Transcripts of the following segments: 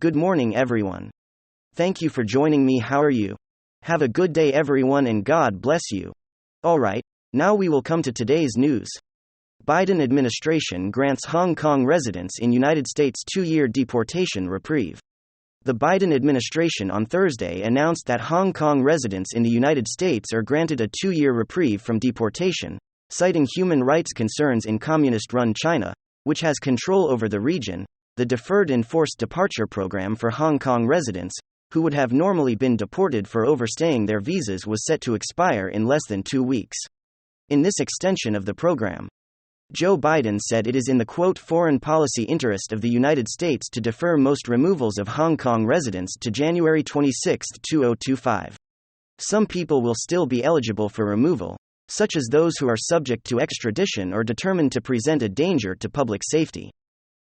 Good morning, everyone. Thank you for joining me. How are you? Have a good day, everyone, and God bless you. Alright, now we will come to today's news. Biden administration grants Hong Kong residents in United States 2-year deportation reprieve. The Biden administration on Thursday announced that Hong Kong residents in the United States are granted a 2-year reprieve from deportation, citing human rights concerns in communist-run China, which has control over the region. The Deferred Enforced Departure Program for Hong Kong residents, who would have normally been deported for overstaying their visas, was set to expire in less than 2 weeks. In this extension of the program, Joe Biden said it is in the quote foreign policy interest of the United States to defer most removals of Hong Kong residents to January 26, 2025. Some people will still be eligible for removal, such as those who are subject to extradition or determined to present a danger to public safety.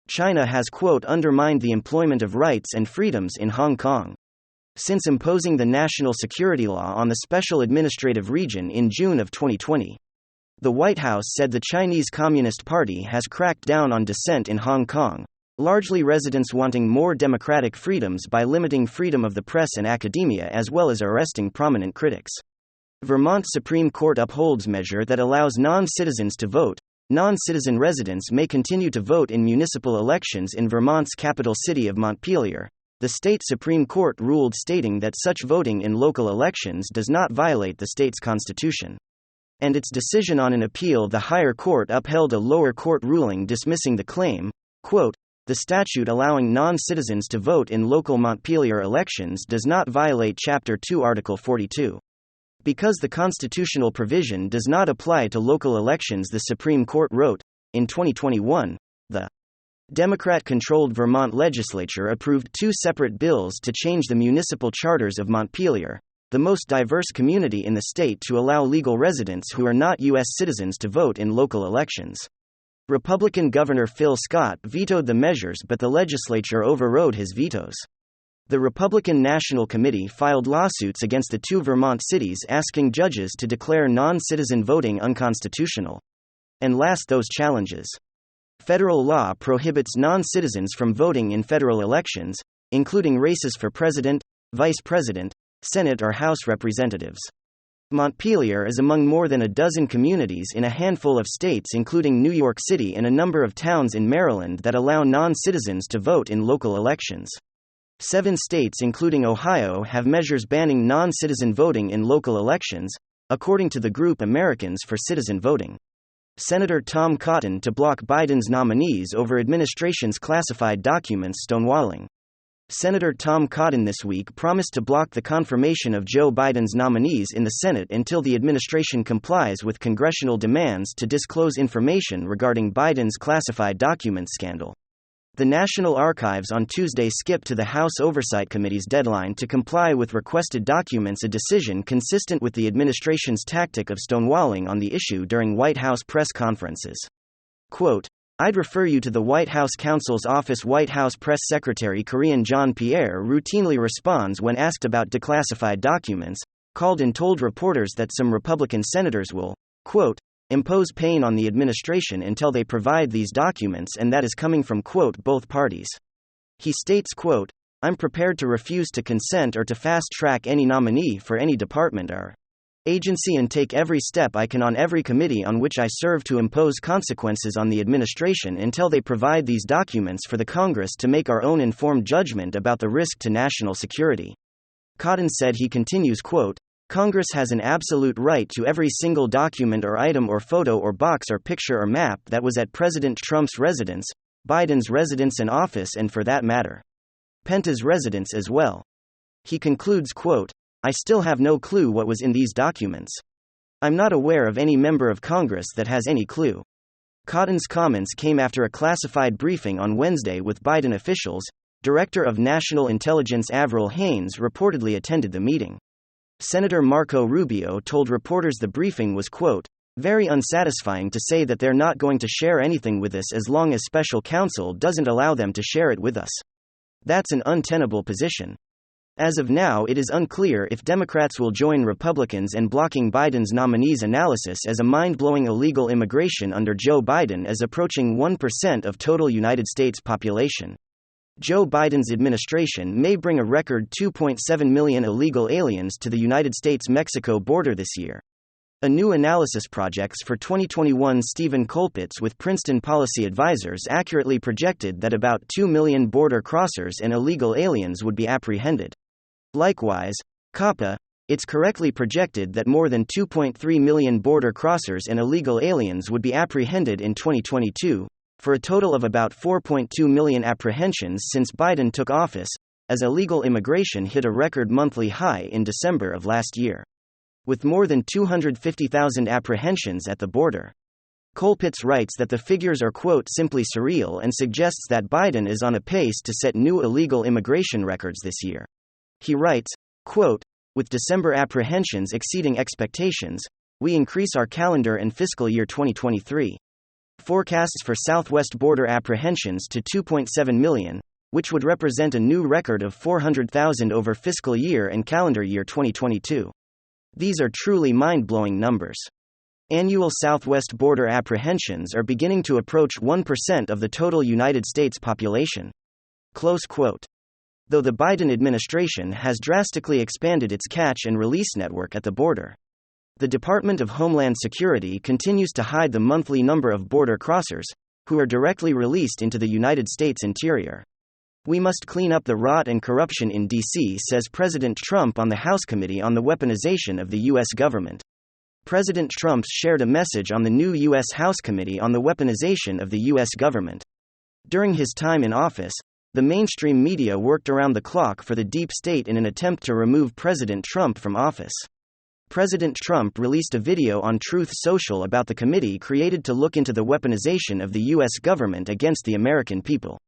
China has quote undermined the employment of rights and freedoms in Hong Kong. Since imposing the national security law on the Special Administrative Region in June of 2020. The White House said the Chinese Communist Party has cracked down on dissent in Hong Kong, largely residents wanting more democratic freedoms by limiting freedom of the press and academia as well as arresting prominent critics. Vermont Supreme Court upholds measure that allows non-citizens to vote. Non-citizen residents may continue to vote in municipal elections in Vermont's capital city of Montpelier, the state Supreme Court ruled, stating that such voting in local elections does not violate the state's constitution. And its decision on an appeal, the higher court upheld a lower court ruling dismissing the claim, quote, the statute allowing non-citizens to vote in local Montpelier elections does not violate Chapter 2 Article 42. Because the constitutional provision does not apply to local elections, the Supreme Court wrote. In 2021, the Democrat-controlled Vermont legislature approved 2 separate bills to change the municipal charters of Montpelier, the most diverse community in the state, to allow legal residents who are not U.S. citizens to vote in local elections. Republican Governor Phil Scott vetoed the measures, but the legislature overrode his vetoes. The Republican National Committee filed lawsuits against the 2 Vermont cities, asking judges to declare non-citizen voting unconstitutional. And last those challenges. Federal law prohibits non-citizens from voting in federal elections, including races for president, vice president, Senate or House representatives. Montpelier is among more than a dozen communities in a handful of states, including New York City and a number of towns in Maryland, that allow non-citizens to vote in local elections. 7 states, including Ohio, have measures banning non-citizen voting in local elections, according to the group Americans for Citizen Voting. Senator Tom Cotton to block Biden's nominees over administration's classified documents stonewalling. Senator Tom Cotton this week promised to block the confirmation of Joe Biden's nominees in the Senate until the administration complies with congressional demands to disclose information regarding Biden's classified documents scandal. The National Archives on Tuesday skipped to the House Oversight Committee's deadline to comply with requested documents, a decision consistent with the administration's tactic of stonewalling on the issue during White House press conferences. Quote, I'd refer you to the White House counsel's office. White House Press Secretary Karine Jean-Pierre routinely responds when asked about declassified documents, called and told reporters that some Republican senators will, quote, impose pain on the administration until they provide these documents, and that is coming from, quote, both parties. He states, quote, I'm prepared to refuse to consent or to fast-track any nominee for any department or agency and take every step I can on every committee on which I serve to impose consequences on the administration until they provide these documents for the Congress to make our own informed judgment about the risk to national security. Cotton said. He continues, quote, Congress has an absolute right to every single document or item or photo or box or picture or map that was at President Trump's residence, Biden's residence and office, and for that matter, Pence's residence as well. He concludes, quote, I still have no clue what was in these documents. I'm not aware of any member of Congress that has any clue. Cotton's comments came after a classified briefing on Wednesday with Biden officials. Director of National Intelligence Avril Haines reportedly attended the meeting. Senator Marco Rubio told reporters the briefing was, quote, very unsatisfying to say that they're not going to share anything with us as long as special counsel doesn't allow them to share it with us. That's an untenable position. As of now, it is unclear if Democrats will join Republicans in blocking Biden's nominees' analysis, as a mind-blowing illegal immigration under Joe Biden is approaching 1% of total United States population. Joe Biden's administration may bring a record 2.7 million illegal aliens to the United States-Mexico border this year. A new analysis projects for 2021 Stephen Colpitts with Princeton Policy Advisors accurately projected that about 2 million border crossers and illegal aliens would be apprehended. Likewise, COPPA, it's correctly projected that more than 2.3 million border crossers and illegal aliens would be apprehended in 2022, for a total of about 4.2 million apprehensions since Biden took office, as illegal immigration hit a record monthly high in December of last year, with more than 250,000 apprehensions at the border. Colpitts writes that the figures are, quote, simply surreal and suggests that Biden is on a pace to set new illegal immigration records this year. He writes, quote, with December apprehensions exceeding expectations, we increase our calendar and fiscal year 2023 forecasts for southwest border apprehensions to 2.7 million, which would represent a new record of 400,000 over fiscal year and calendar year 2022. These are truly mind-blowing numbers. Annual southwest border apprehensions are beginning to approach 1% of the total United States population. Close quote. Though the Biden administration has drastically expanded its catch and release network at the border, the Department of Homeland Security continues to hide the monthly number of border crossers who are directly released into the United States interior. We must clean up the rot and corruption in D.C., says President Trump on the House Committee on the Weaponization of the U.S. Government. President Trump shared a message on the new U.S. House Committee on the Weaponization of the U.S. Government. During his time in office, the mainstream media worked around the clock for the deep state in an attempt to remove President Trump from office. President Trump released a video on Truth Social about the committee created to look into the weaponization of the U.S. government against the American people.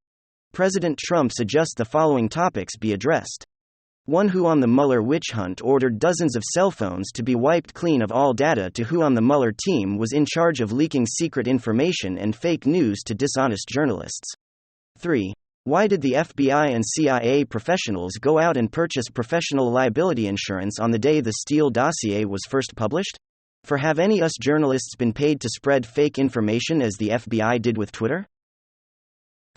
President Trump suggests the following topics be addressed. 1. Who on the Mueller witch hunt ordered dozens of cell phones to be wiped clean of all data to who on the Mueller team was in charge of leaking secret information and fake news to dishonest journalists. 3. Why did the FBI and CIA professionals go out and purchase professional liability insurance on the day the Steele dossier was first published? For have any us journalists been paid to spread fake information as the FBI did with Twitter?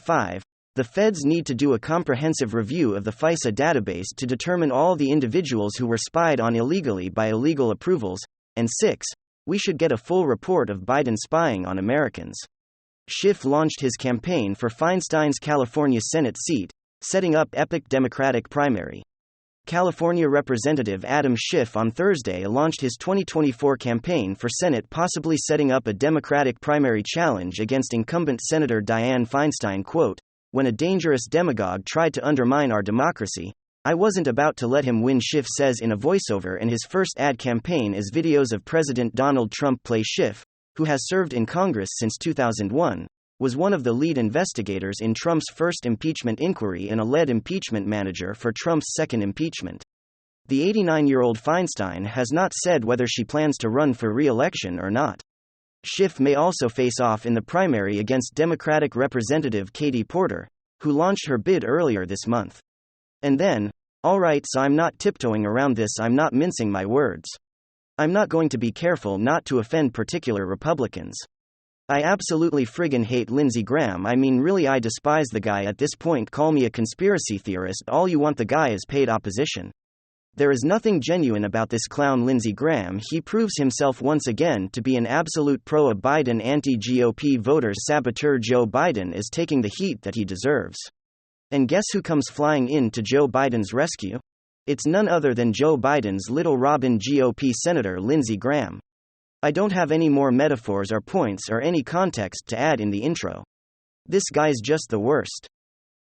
5. The feds need to do a comprehensive review of the FISA database to determine all the individuals who were spied on illegally by illegal approvals. And 6. We should get a full report of Biden spying on Americans. Schiff launched his campaign for Feinstein's California Senate seat, setting up epic Democratic primary. California Representative Adam Schiff on Thursday launched his 2024 campaign for Senate, possibly setting up a Democratic primary challenge against incumbent Senator Dianne Feinstein. Quote, when a dangerous demagogue tried to undermine our democracy, I wasn't about to let him win, Schiff says in a voiceover, and his first ad campaign is videos of President Donald Trump play. Schiff, who has served in Congress since 2001, was one of the lead investigators in Trump's first impeachment inquiry and a lead impeachment manager for Trump's second impeachment. The 89-year-old Feinstein has not said whether she plans to run for re-election or not. Schiff may also face off in the primary against Democratic Representative Katie Porter, who launched her bid earlier this month. And then, all right, so I'm not tiptoeing around this, I'm not mincing my words. I'm not going to be careful not to offend particular Republicans. I absolutely friggin' hate Lindsey Graham. I mean, really, I despise the guy at this point. Call me a conspiracy theorist all you want, the guy is paid opposition. There is nothing genuine about this clown Lindsey Graham. He proves himself once again to be an absolute pro-Biden anti-GOP voters saboteur. Joe Biden is taking the heat that he deserves. And guess who comes flying in to Joe Biden's rescue? It's none other than Joe Biden's little Robin, GOP Senator Lindsey Graham. I don't have any more metaphors or points or any context to add in the intro. This guy's just the worst.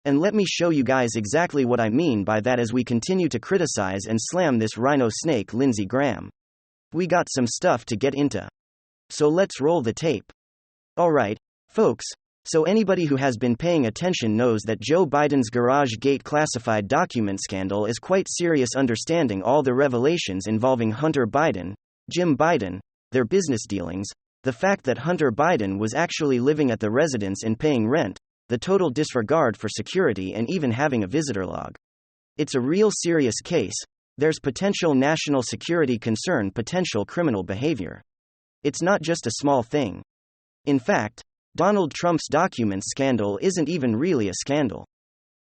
And let me show you guys exactly what I mean by that as we continue to criticize and slam this rhino snake Lindsey Graham. We got some stuff to get into. So let's roll the tape. Alright, folks. So anybody who has been paying attention knows that Joe Biden's GarageGate classified document scandal is quite serious. Understanding all the revelations involving Hunter Biden, Jim Biden, their business dealings, the fact that Hunter Biden was actually living at the residence and paying rent, the total disregard for security, and even having a visitor log. It's a real serious case. There's potential national security concern, potential criminal behavior. It's not just a small thing. In fact, Donald Trump's documents scandal isn't even really a scandal.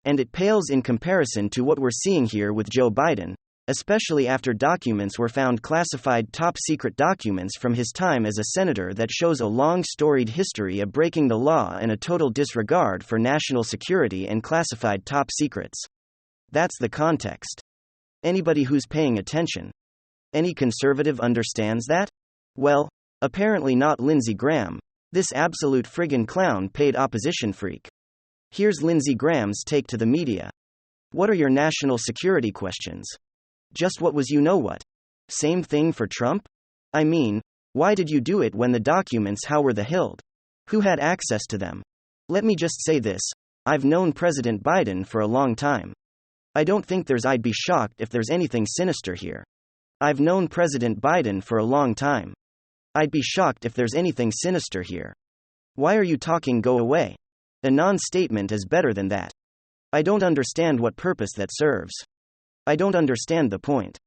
And it pales in comparison to what we're seeing here with Joe Biden, especially after documents were found classified top-secret documents from his time as a senator that shows a long storied history of breaking the law and a total disregard for national security and classified top secrets. That's the context. Anybody who's paying attention? Any conservative understands that? Well, apparently not Lindsey Graham, this absolute friggin' clown paid opposition freak. Here's Lindsey Graham's take to the media. What are your national security questions? Just what was what? Same thing for Trump? I mean, why did you do it when the documents how were the held? Who had access to them? Let me just say this, I've known President Biden for a long time. I don't think I'd be shocked if there's anything sinister here. I've known President Biden for a long time. I'd be shocked if there's anything sinister here. Why are you talking go away? A non-statement is better than that. I don't understand what purpose that serves. I don't understand the point.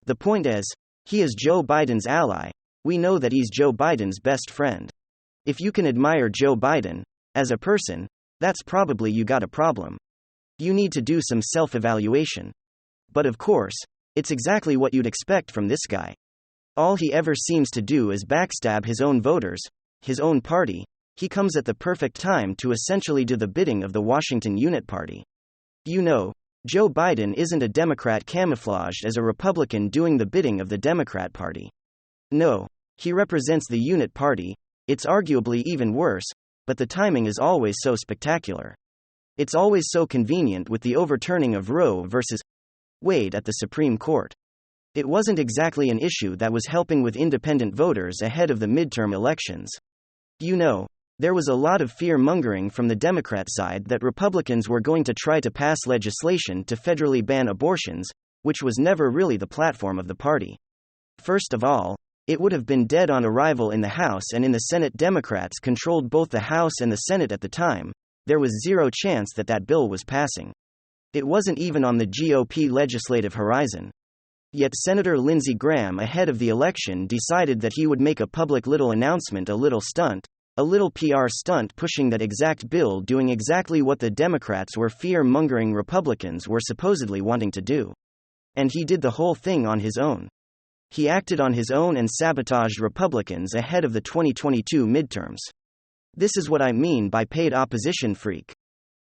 The point is, he is Joe Biden's ally, we know that he's Joe Biden's best friend. If you can admire Joe Biden, as a person, that's probably you got a problem. You need to do some self-evaluation. But of course, it's exactly what you'd expect from this guy. All he ever seems to do is backstab his own voters, his own party. He comes at the perfect time to essentially do the bidding of the Washington Unit Party. Joe Biden isn't a Democrat camouflaged as a Republican doing the bidding of the Democrat Party. No, he represents the Unit Party. It's arguably even worse, but the timing is always so spectacular. It's always so convenient with the overturning of Roe versus Wade at the Supreme Court. It wasn't exactly an issue that was helping with independent voters ahead of the midterm elections. There was a lot of fear-mongering from the Democrat side that Republicans were going to try to pass legislation to federally ban abortions, which was never really the platform of the party. First of all, it would have been dead on arrival in the House and in the Senate. Democrats controlled both the House and the Senate at the time. There was zero chance that bill was passing. It wasn't even on the GOP legislative horizon. Yet Senator Lindsey Graham ahead of the election decided that he would make a public little announcement, a little stunt, a little PR stunt pushing that exact bill, doing exactly what the Democrats were fear-mongering Republicans were supposedly wanting to do. And he did the whole thing on his own. He acted on his own and sabotaged Republicans ahead of the 2022 midterms. This is what I mean by paid opposition freak.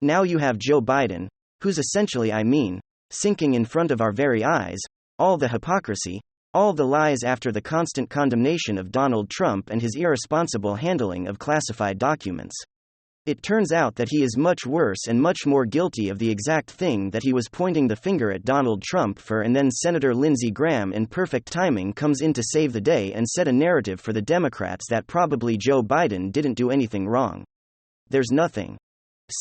Now you have Joe Biden, who's essentially, sinking in front of our very eyes, all the hypocrisy, all the lies after the constant condemnation of Donald Trump and his irresponsible handling of classified documents. It turns out that he is much worse and much more guilty of the exact thing that he was pointing the finger at Donald Trump for, and then Senator Lindsey Graham in perfect timing comes in to save the day and set a narrative for the Democrats that probably Joe Biden didn't do anything wrong. There's nothing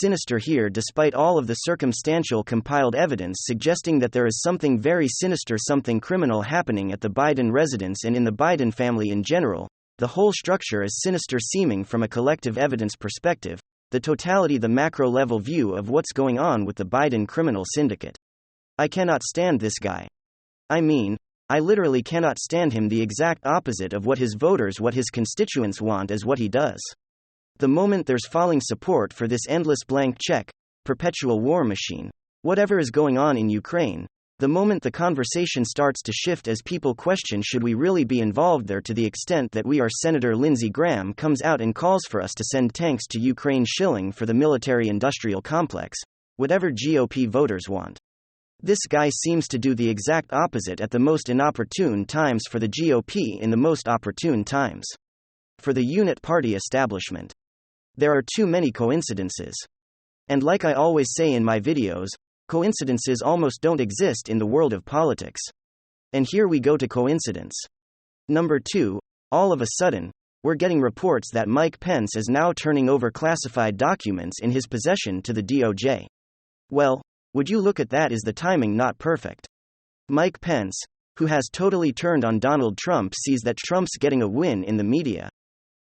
sinister here despite all of the circumstantial compiled evidence suggesting that there is something very sinister, something criminal happening at the Biden residence and in the Biden family in general. The whole structure is sinister seeming from a collective evidence perspective, the totality, the macro-level view of what's going on with the Biden criminal syndicate. I cannot stand this guy. I literally cannot stand him. The exact opposite of what his voters, what his constituents want is what he does. The moment there's falling support for this endless blank check, perpetual war machine, whatever is going on in Ukraine, the moment the conversation starts to shift as people question should we really be involved there, to the extent that Senator Lindsey Graham comes out and calls for us to send tanks to Ukraine, shilling for the military-industrial complex, whatever GOP voters want. This guy seems to do the exact opposite at the most inopportune times for the GOP in the most opportune times. For the unit party establishment. There are too many coincidences. And like I always say in my videos, coincidences almost don't exist in the world of politics. And here we go to coincidence. Number 2, all of a sudden, we're getting reports that Mike Pence is now turning over classified documents in his possession to the DOJ. Well, would you look at that, is the timing not perfect? Mike Pence, who has totally turned on Donald Trump, sees that Trump's getting a win in the media.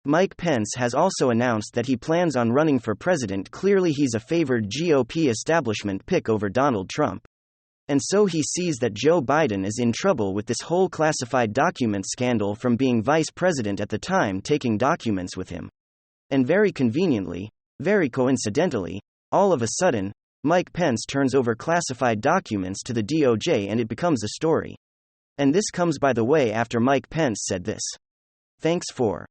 Mike Pence has also announced that he plans on running for president. Clearly he's a favored GOP establishment pick over Donald Trump. And so he sees that Joe Biden is in trouble with this whole classified document scandal from being vice president at the time, taking documents with him. And very conveniently, very coincidentally, all of a sudden, Mike Pence turns over classified documents to the DOJ and it becomes a story. And this comes by the way after Mike Pence said this. Thanks for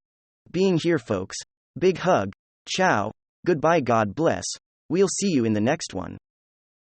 being here, folks. Big hug. Ciao. Goodbye. God bless. We'll see you in the next one.